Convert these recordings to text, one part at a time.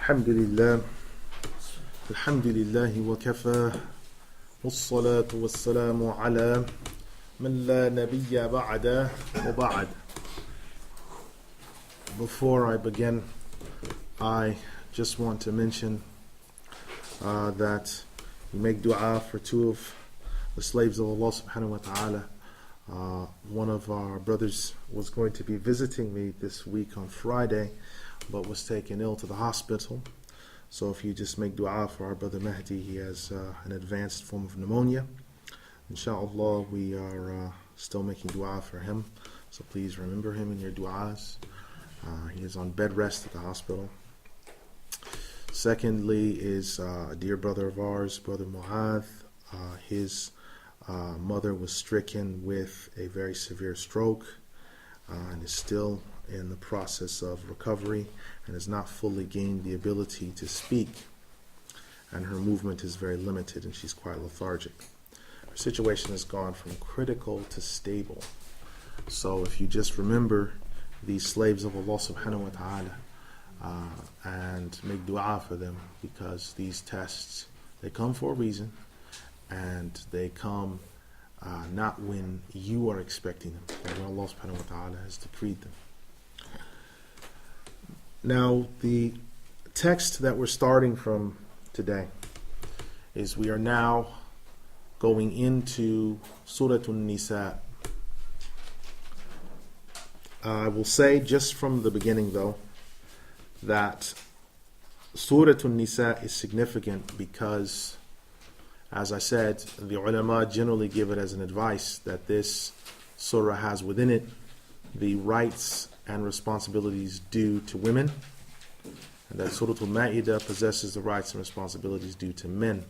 الحمد لله وكفى والصلاة والسلام على من لا نبي بعده وبعد. Before I begin, I just want to mention that we make dua for two of the slaves of Allah subhanahu wa ta'ala. One of our brothers was going to be visiting me this week on Friday, but was taken ill to the hospital. So if you just make dua for our brother Mahdi, he has an advanced form of pneumonia. Inshallah, we are still making dua for him. So please remember him in your duas. He is on bed rest at the hospital. Secondly is a dear brother of ours, Brother Mu'adh. His mother was stricken with a very severe stroke and is still in the process of recovery and has not fully gained the ability to speak, and her movement is very limited and she's quite lethargic. Her situation has gone from critical to stable. So if you just remember these slaves of Allah subhanahu wa ta'ala and make dua for them, because these tests, they come for a reason, and they come not when you are expecting them, but when Allah subhanahu wa ta'ala has decreed them. Now, the text that we're starting from today is we are now going into Surah An-Nisa. I will say just from the beginning, though, that Surah An-Nisa is significant because, as I said, the ulama generally give it as an advice that this surah has within it the rights and responsibilities due to women, and that Surah Al-Ma'idah possesses the rights and responsibilities due to men.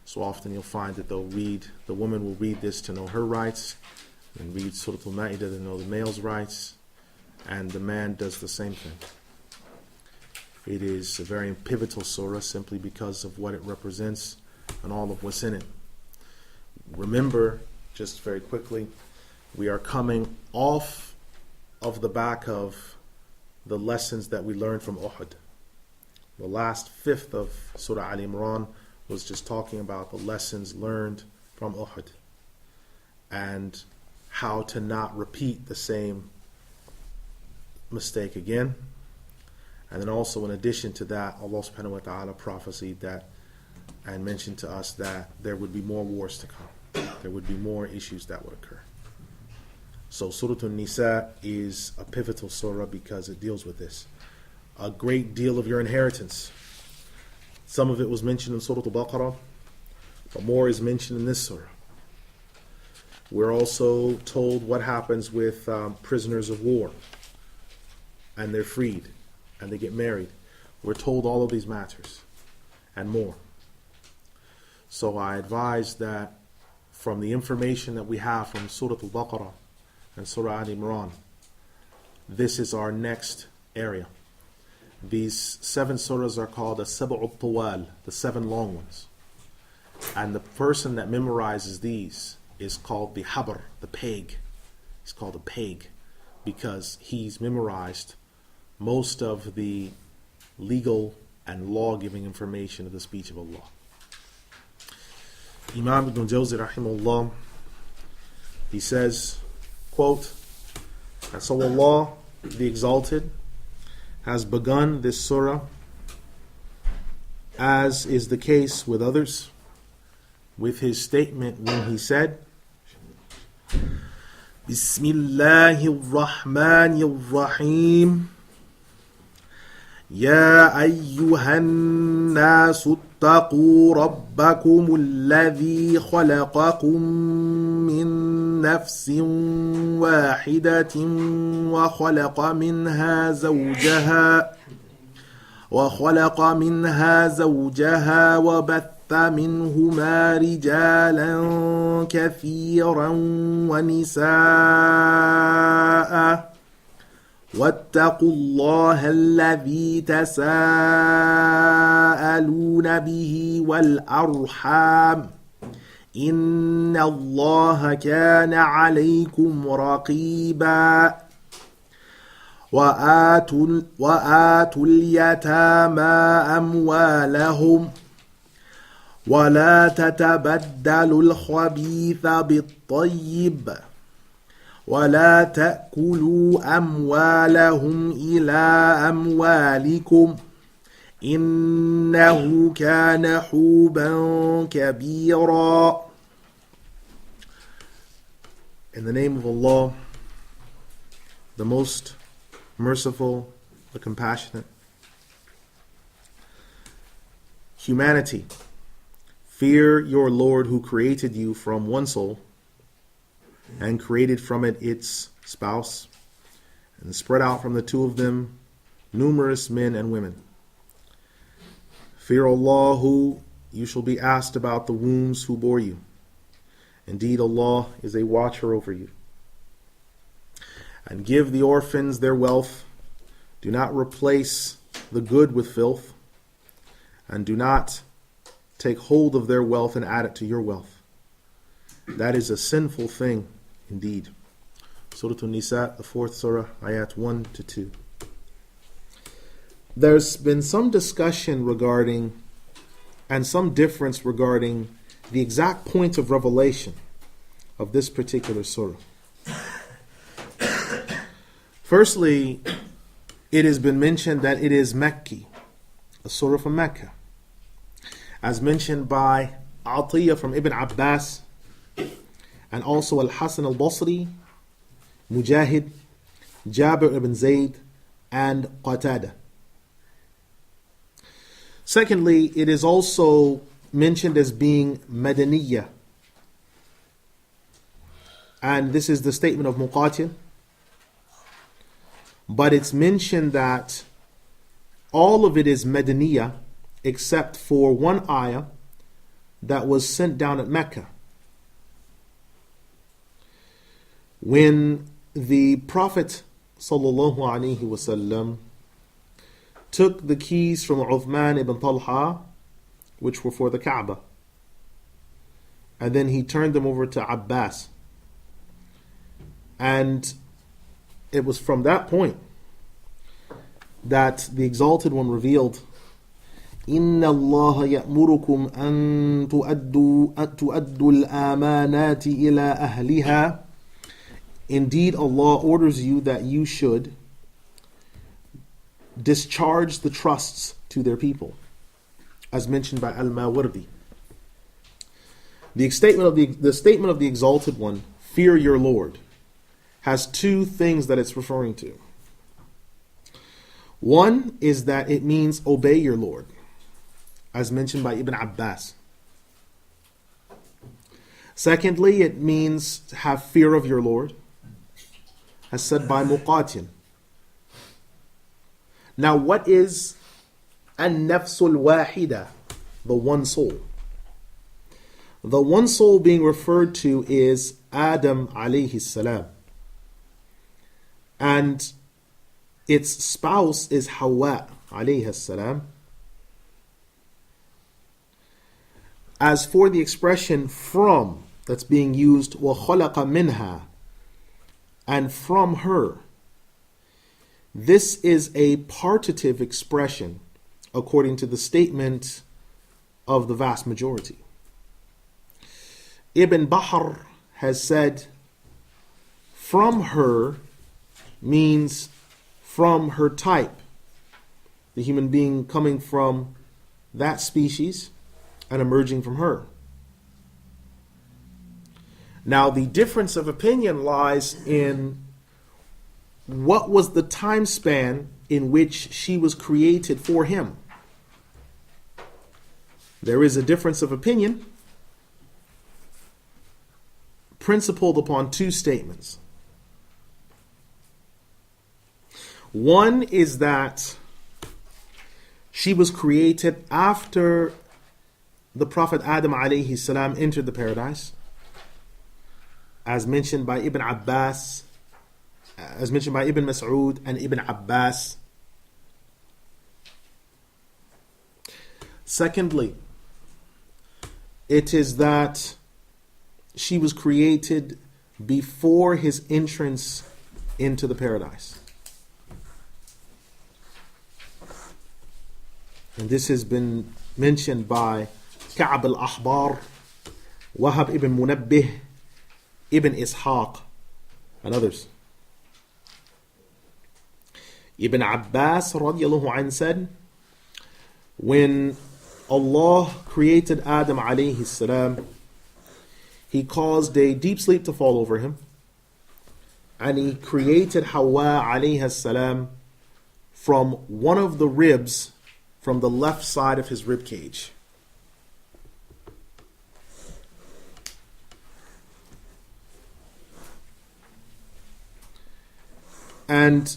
So often you'll find that the woman will read this to know her rights, and read Surah Al-Ma'idah to know the male's rights, and the man does the same thing. It is a very pivotal surah simply because of what it represents and all of what's in it. Remember, just very quickly, we are coming off of the back of the lessons that we learned from Uhud. The last fifth of Surah Al-Imran was just talking about the lessons learned from Uhud and how to not repeat the same mistake again. And then also, in addition to that, Allah subhanahu wa ta'ala prophesied that and mentioned to us that there would be more wars to come. There would be more issues that would occur. So Surah An-Nisa is a pivotal surah because it deals with this. A great deal of your inheritance. Some of it was mentioned in Surah Al-Baqarah, but more is mentioned in this surah. We're also told what happens with prisoners of war, and they're freed, and they get married. We're told all of these matters, and more. So I advise that from the information that we have from Surah Al-Baqarah and Surah Al-Imran, this is our next area. These 7 surahs are called the Sab'u Tawal, the 7 long ones. And the person that memorizes these is called the Habr, the peg. He's called a peg because he's memorized most of the legal and law-giving information of the speech of Allah. Imam Ibn Al-Jawzi rahimahullah, he says, quote, and so Allah the Exalted has begun this surah, as is the case with others, with his statement when he said, Bismillahir Rahmanir Rahim, Ya ayyuhan nasu اتقوا ربكم الذي خلقكم من نفس واحدة وخلق منها زوجها وبث منهما رجالا كثيرا ونساء واتقوا الله الذي تساءلون به والأرحام إن الله كان عليكم رقيبا وآتوا اليتامى أموالهم ولا تتبدلوا الخبيث بالطيب ولا تأكلوا أموالهم إلى أموالكم إنه كان حوبا كبيرا. In the name of Allah, the most merciful, the compassionate. Humanity, fear your Lord who created you from one soul and created from it its spouse and spread out from the two of them numerous men and women. Fear Allah who you shall be asked about the wombs who bore you. Indeed, Allah is a watcher over you. And give the orphans their wealth. Do not replace the good with filth. And do not take hold of their wealth and add it to your wealth. That is a sinful thing indeed. Surah An-Nisa, the 4th Surah, Ayat 1 to 2. There's been some discussion regarding and some difference regarding the exact point of revelation of this particular surah. Firstly, it has been mentioned that it is Mecca, a surah from Mecca, as mentioned by Atiyah from Ibn Abbas, and also Al-Hasan Al-Basri, Mujahid, Jabir ibn Zayd, and Qatada. Secondly, it is also mentioned as being Madaniyah, and this is the statement of Muqatil. But it's mentioned that all of it is Madaniyah except for one ayah that was sent down at Mecca. When the Prophet ﷺ took the keys from Uthman ibn Talha, which were for the Kaaba, and then he turned them over to Abbas. And it was from that point that the Exalted One revealed, إِنَّ اللَّهَ يَأْمُرُكُمْ أَن تُؤَدُّوا الْأَمَانَاتِ إِلَىٰ أَهْلِهَا. Indeed, Allah orders you that you should discharge the trusts to their people, as mentioned by Al-Mawardi. The statement of the Exalted One, fear your Lord, has two things that it's referring to. One is that it means obey your Lord, as mentioned by Ibn Abbas. Secondly, it means to have fear of your Lord, as said by Muqatil. Now, what is an-nafsul wahida, the one soul? The one soul being referred to is Adam alayhi salam, and its spouse is Hawa alayhi salam. As for the expression from that's being used, وَخَلَقَ مِنْهَا, and from her, this is a partitive expression according to the statement of the vast majority. Ibn Bahr has said, from her means from her type, the human being coming from that species and emerging from her. Now, the difference of opinion lies in what was the time span in which she was created for him. There is a difference of opinion principled upon two statements. One is that she was created after the Prophet Adam alayhi salam entered the paradise, as mentioned by Ibn Abbas, as mentioned by Ibn Mas'ud and Ibn Abbas. Secondly, it is that she was created before his entrance into the paradise. And this has been mentioned by Ka'b al-Ahbar, Wahab ibn Munabbih, Ibn Ishaq, and others. Ibn Abbas radiallahu anh said, when Allah created Adam alayhi salam, He caused a deep sleep to fall over him, and He created Hawa alayhi salam from one of the ribs from the left side of his rib cage. And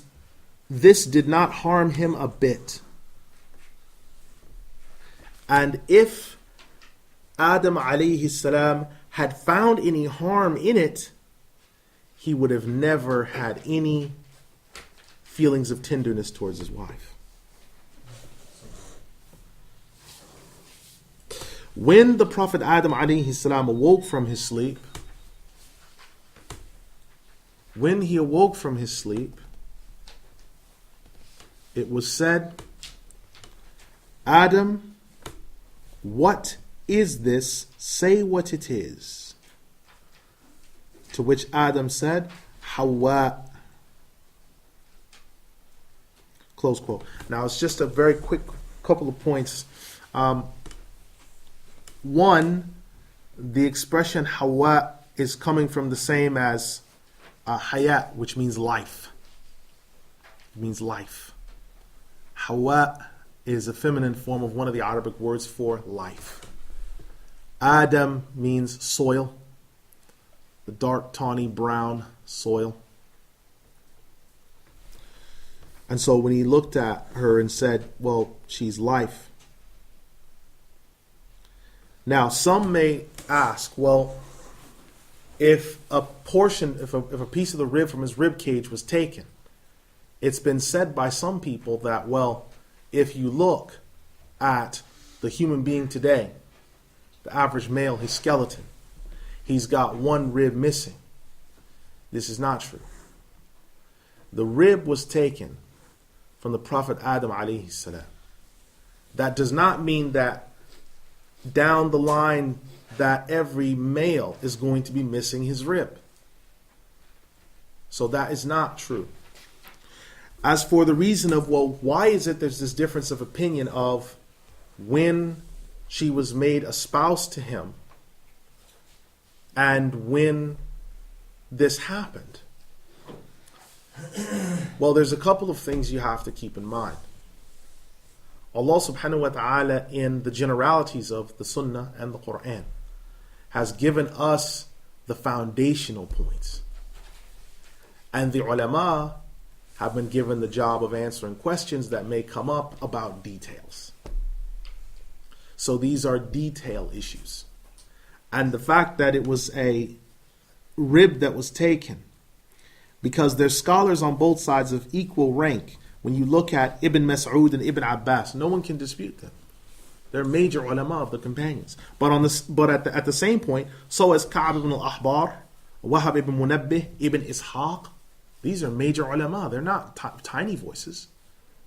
this did not harm him a bit. And if Adam alayhi salam had found any harm in it, he would have never had any feelings of tenderness towards his wife. When the Prophet Adam alayhi salam awoke from his sleep, it was said, Adam, what is this? Say what it is. To which Adam said, Hawa. Close quote. Now it's just a very quick couple of points. One, the expression Hawa is coming from the same as Hayat, which means life. It means life. Hawa is a feminine form of one of the Arabic words for life. Adam means soil, the dark tawny brown soil. And so when he looked at her and said, well, she's life. Now some may ask, well, if a piece of the rib from his rib cage was taken, it's been said by some people that, well, if you look at the human being today, the average male, his skeleton, he's got one rib missing. This is not true. The rib was taken from the Prophet Adam alayhi salam. That does not mean that down the line that every male is going to be missing his rib. So that is not true. As for the reason of, well, why is it there's this difference of opinion of when she was made a spouse to him and when this happened? Well, there's a couple of things you have to keep in mind. Allah subhanahu wa ta'ala, in the generalities of the Sunnah and the Quran, has given us the foundational points. And the ulama have been given the job of answering questions that may come up about details. So these are detail issues. And the fact that it was a rib that was taken, because there's scholars on both sides of equal rank. When you look at Ibn Mas'ud and Ibn Abbas, no one can dispute them. They're major ulama of the companions. But at the same point, so is Ka'b ibn al-Ahbar, Wahab ibn Munabbih, Ibn Ishaq. These are major ulama. They're not tiny voices.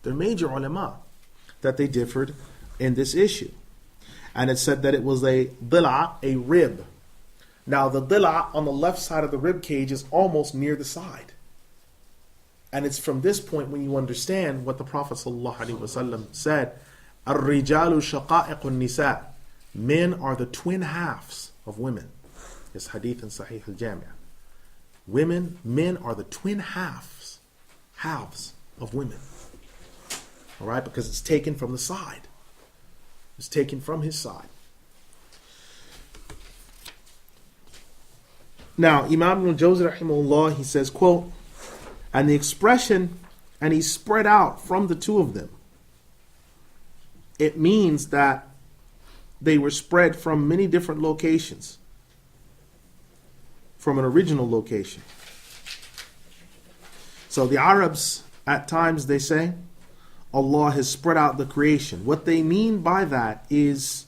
They're major ulama that they differed in this issue. And it said that it was a dila, a rib. Now the dila on the left side of the rib cage is almost near the side. And it's from this point when you understand what the Prophet ﷺ said, Ar-rijalu shaqa'iqun nisa. Men are the twin halves of women. It's hadith in Sahih Al-Jami'. Men are the twin halves of women. All right, because it's taken from the side. It's taken from his side. Now, Imam Ibn Al-Jawzi rahimahullah, he says, quote, and the expression, and he spread out from the two of them, it means that they were spread from many different locations, from an original location. So the Arabs, at times they say, Allah has spread out the creation. What they mean by that is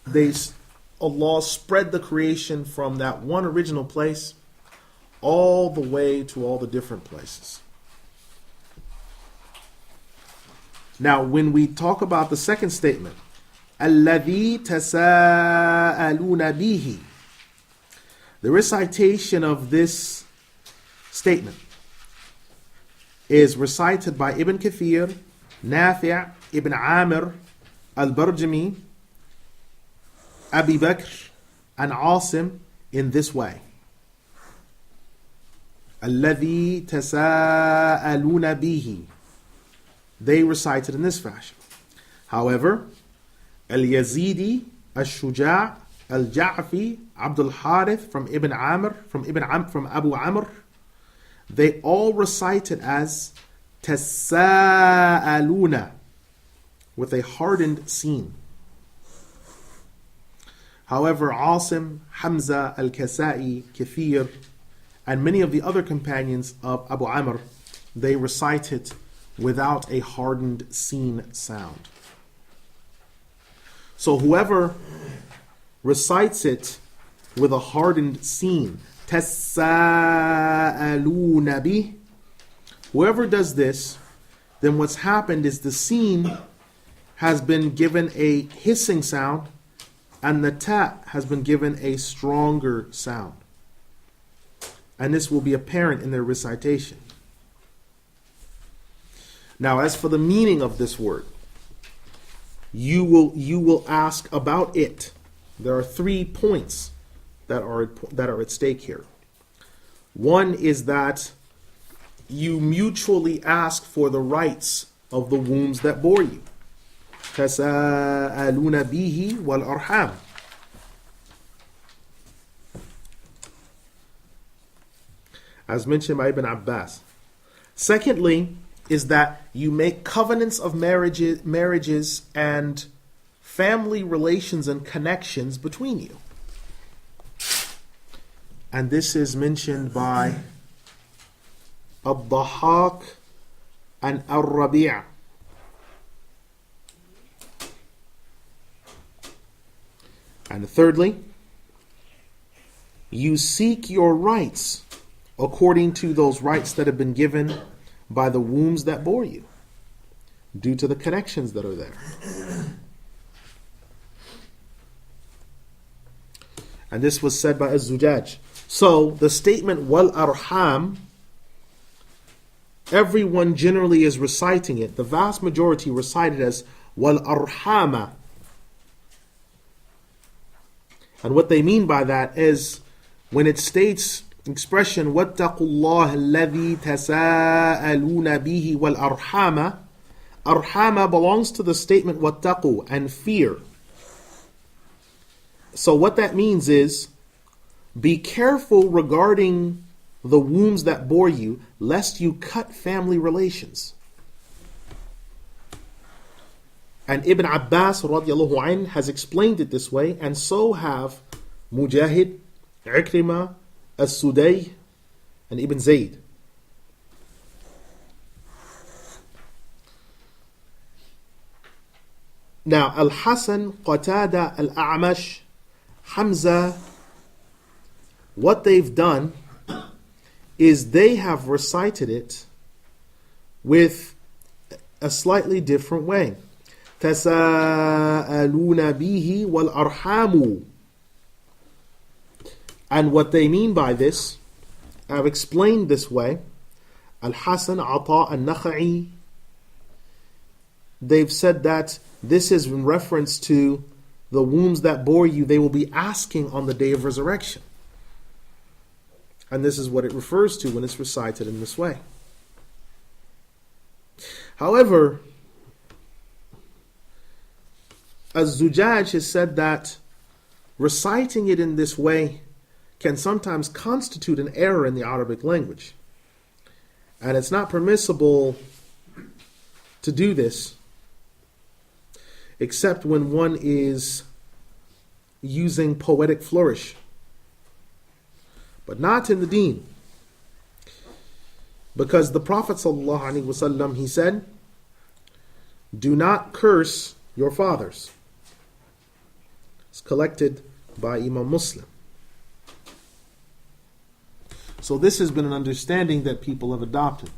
Allah spread the creation from that one original place all the way to all the different places. Now, when we talk about the second statement, الَّذِي تَسَاءَلُونَ بِهِ, the recitation of this statement is recited by Ibn Kathir, Nafi', Ibn Amir, Al-Barjami, Abi Bakr, and Asim in this way. الَّذِي تَسَاءَلُونَ بِهِ, they recited in this fashion. However, Al-Yazidi, Al-Shuja', Al-Ja'fi, Abdul Harith from Ibn Amr, from Abu Amr, they all recited as Tasa'aluna with a hardened sin. However, Asim, Hamza, Al-Kasai, Kathir, and many of the other companions of Abu Amr, they recited without a hardened sin sound. So whoever recites it with a hardened sin, tasa'aluna bih, whoever does this, then what's happened is the sin has been given a hissing sound and the ta has been given a stronger sound. And this will be apparent in their recitation. Now, as for the meaning of this word, you will ask about it. There are 3 points that are at stake here. One is that you mutually ask for the rights of the wombs that bore you. تَسَاءَلُونَ بِهِ wal-Arham. As mentioned by Ibn Abbas. Secondly, is that you make covenants of marriages and family relations and connections between you. And this is mentioned by Al-Dhahak and Al-Rabi'. And thirdly, you seek your rights according to those rights that have been given by the wombs that bore you, due to the connections that are there. And this was said by Az-Zujaj. So the statement wal-Arham, everyone generally is reciting it. The vast majority recite it as wal-Arhama. And what they mean by that is when it states expression وَاتَّقُوا اللَّهَ الَّذِي تَسَاءَلُونَ بِهِ وَالْأَرْحَامَ, Arhama belongs to the statement وَاتَّقُوا, and fear. So what that means is, be careful regarding the wombs that bore you, lest you cut family relations. And Ibn Abbas radiallahu anh has explained it this way, and so have Mujahid, Ikrimah, As-Sudai, and Ibn Zayd. Now, Al-Hasan, Qatada, Al-A'mash, Hamza, what they've done is they have recited it with a slightly different way. تَسَاءَلُونَ بِهِ وَالْأَرْحَامُ. And what they mean by this, I've explained this way. Al-Hasan, Ata, Al-Nakha'i, they've said that this is in reference to the wombs that bore you, they will be asking on the day of resurrection. And this is what it refers to when it's recited in this way. However, Az-Zujaj has said that reciting it in this way can sometimes constitute an error in the Arabic language. And it's not permissible to do this except when one is using poetic flourish. But not in the deen. Because the Prophet ﷺ, he said, do not curse your fathers. It's collected by Imam Muslim. So this has been an understanding that people have adopted.